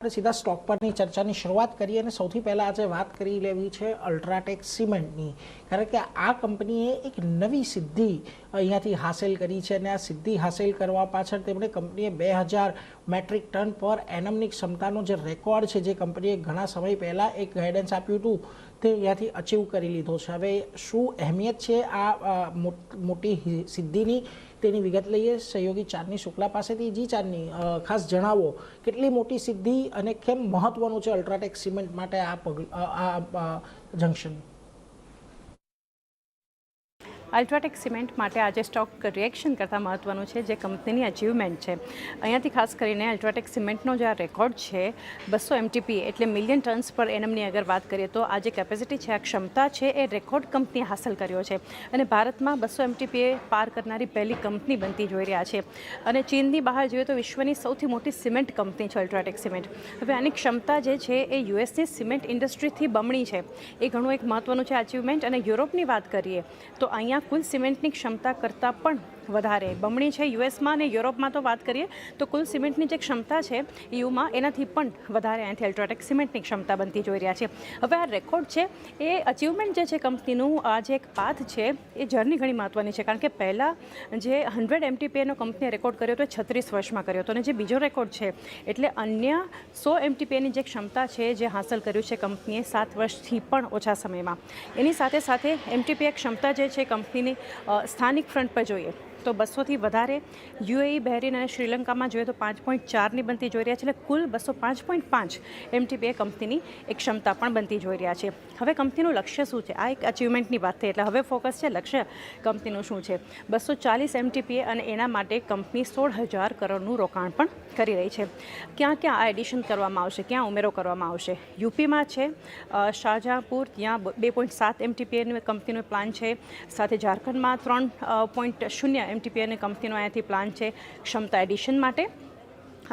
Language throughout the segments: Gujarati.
આપણે સીધા સ્ટોક પરની ચર્ચાની શરૂઆત કરીએ અને સૌથી પહેલાં આજે વાત કરી લેવી છે અલ્ટ્રાટેક સિમેન્ટની, કારણ કે આ કંપનીએ એક નવી સિદ્ધિ અહીંયાથી હાંસલ કરી છે અને આ સિદ્ધિ હાંસલ કરવા પાછળ તેમણે કંપનીએ 2000 મેટ્રિક ટન પર એનમની ક્ષમતાનો જે રેકોર્ડ છે, જે કંપનીએ ઘણા સમય પહેલાં એક ગાઈડન્સ આપ્યું હતું, તે અહીંયાથી અચીવ કરી લીધો છે. હવે શું અહેમિયત છે આ મોટી સિદ્ધિની, તેની વિગત લઈએ સહયોગી ચાંદની શુક્લા પાસેથી. જી ચાંદની, ખાસ જણાવો કેટલી મોટી સિદ્ધિ અને કેમ મહત્વનું છે અલ્ટ્રાટેક સિમેન્ટ માટે આ જંક્શન? અલ્ટ્રાટેક સિમેન્ટ માટે આજે સ્ટોક રિએક્શન કરતાં મહત્ત્વનું છે જે કંપનીની અચીવમેન્ટ છે. અહીંયાથી ખાસ કરીને અલ્ટ્રાટેક સિમેન્ટનો જે આ રેકોર્ડ છે 200 MTPA એટલે મિલિયન ટન્સ પર એનમની અગર વાત કરીએ તો આ જે કેપેસિટી છે, આ ક્ષમતા છે, એ રેકોર્ડ કંપનીએ હાંસલ કર્યો છે અને ભારતમાં 200 MTPA પાર કરનારી પહેલી કંપની બનતી જોઈ રહ્યા છે. અને ચીનની બહાર જોઈએ તો વિશ્વની સૌથી મોટી સિમેન્ટ કંપની છે અલ્ટ્રાટેક સિમેન્ટ. હવે આની ક્ષમતા જે છે એ યુએસની સિમેન્ટ ઇન્ડસ્ટ્રીથી બમણી છે, એ ઘણું એક મહત્ત્વનું છે અચીવમેન્ટ. અને યુરોપની વાત કરીએ તો અહીંયા કુલ સિમેન્ટની ક્ષમતા કરતાં પણ વધારે બમણી છે યુએસમાં, અને યુરોપમાં તો વાત કરીએ તો કુલ સિમેન્ટની જે ક્ષમતા છે યુમાં એનાથી પણ વધારે અહીંથી અલ્ટ્રાટેક સિમેન્ટની ક્ષમતા બનતી જોઈ રહ્યા છે. હવે આ રેકોર્ડ છે એ અચીવમેન્ટ જે છે કંપનીનું, આ જે એક પાથ છે એ જર્ની ઘણી મહત્ત્વની છે, કારણ કે પહેલાં જે 100 MTPAનો કંપનીએ રેકોર્ડ કર્યો હતો એ 36 વર્ષમાં કર્યો હતો, અને જે બીજો રેકોર્ડ છે એટલે અન્ય 100 MTPAની જે ક્ષમતા છે જે હાંસલ કર્યું છે કંપનીએ 7 વર્ષથી પણ ઓછા સમયમાં. એની સાથે સાથે MTPA ક્ષમતા જે છે કંપનીની સ્થાનિક ફ્રન્ટ પર જોઈએ તો 200થી વધારે યુએઈ, બહેરીન અને શ્રીલંકામાં જોઈએ તો 5.4ની બનતી જોઈ રહ્યા છે, એટલે કુલ 205.5 MTPA કંપનીની એક ક્ષમતા પણ બનતી જોઈ રહ્યા છે. હવે કંપનીનું લક્ષ્ય શું છે? આ એક અચીવમેન્ટની વાત થઈ, એટલે હવે ફોકસ છે લક્ષ્ય કંપનીનું શું છે. 240 MTPA અને એના માટે કંપની 16,000 કરોડનું રોકાણ પણ કરી રહી છે. ક્યાં ક્યાં આ એડિશન કરવામાં આવશે, ક્યાં ઉમેરો કરવામાં આવશે? યુપીમાં છે શાહજહાંપુર, ત્યાં 2.7 MTPAની કંપનીનો પ્લાન છે. સાથે ઝારખંડમાં 3.0 MTPAની કંપનીનો અહીંયાથી પ્લાન છે ક્ષમતા એડિશન માટે.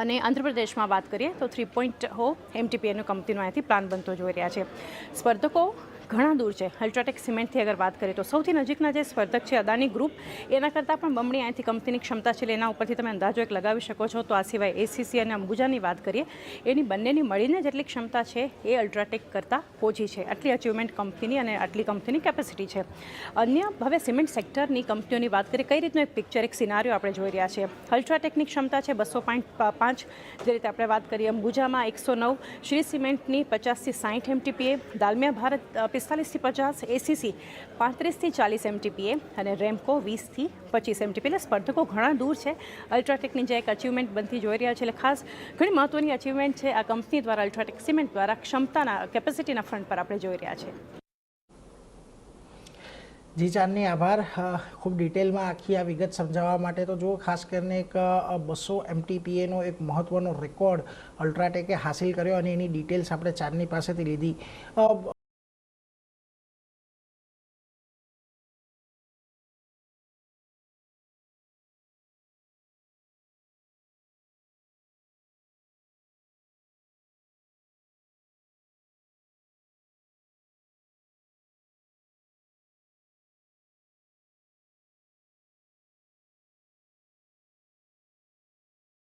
અને આંધ્રપ્રદેશમાં વાત કરીએ તો 3.0 MTPAની કંપનીનો અહીંયાથી પ્લાન બનતો જોઈ રહ્યા છે. સ્પર્ધકો ઘણા દૂર છે. અલ્ટ્રાટેક સિમેન્ટથી અગર વાત કરીએ તો સૌથી નજીકના જે સ્પર્ધક છે અદાની ગ્રુપ, એના કરતાં પણ બમણી અહીંથી કંપનીની ક્ષમતા છે, એના ઉપરથી તમે અંદાજો એક લગાવી શકો છો. તો આ સિવાય એસીસી અને અંબુજાની વાત કરીએ, એની બંનેની મળીને જેટલી ક્ષમતા છે એ અલ્ટ્રાટેક કરતાં ઓછી છે. આટલી અચીવમેન્ટ કંપનીની અને આટલી કંપનીની કેપેસિટી છે. અન્ય હવે સિમેન્ટ સેક્ટરની કંપનીઓની વાત કરીએ, કઈ રીતનો એક પિક્ચર, એક સિનારીઓ આપણે જોઈ રહ્યા છીએ. અલ્ટ્રાટેકની ક્ષમતા છે 200.5, જે રીતે આપણે વાત કરીએ અંબુજામાં 109, શ્રી સિમેન્ટની 50થી 60 MTPA, દાલમિયા ભારત 45 થી 50, એસીસી 35 થી 40 MTPA અને રેમકો 20 થી 25 MTPA. એટલે સ્પર્ધકો ઘણા દૂર છે. અલ્ટ્રાટેકની જે એક અચીવમેન્ટ બનતી જોઈ રહ્યા છે, એટલે ખાસ ઘણી મહત્ત્વની અચીવમેન્ટ છે આ કંપની દ્વારા, અલ્ટ્રાટેક સિમેન્ટ દ્વારા ક્ષમતાના કેપેસિટીના ફ્રન્ટ પર આપણે જોઈ રહ્યા છે. જી ચાંદની, આભાર ખૂબ ડિટેલમાં આખી આ વિગત સમજાવવા માટે. તો જો ખાસ કરીને એક 200 MTPAનો એક મહત્ત્વનો રેકોર્ડ અલ્ટ્રાટેકે હાંસિલ કર્યો અને એની ડિટેલ્સ આપણે ચાંદની પાસેથી લીધી.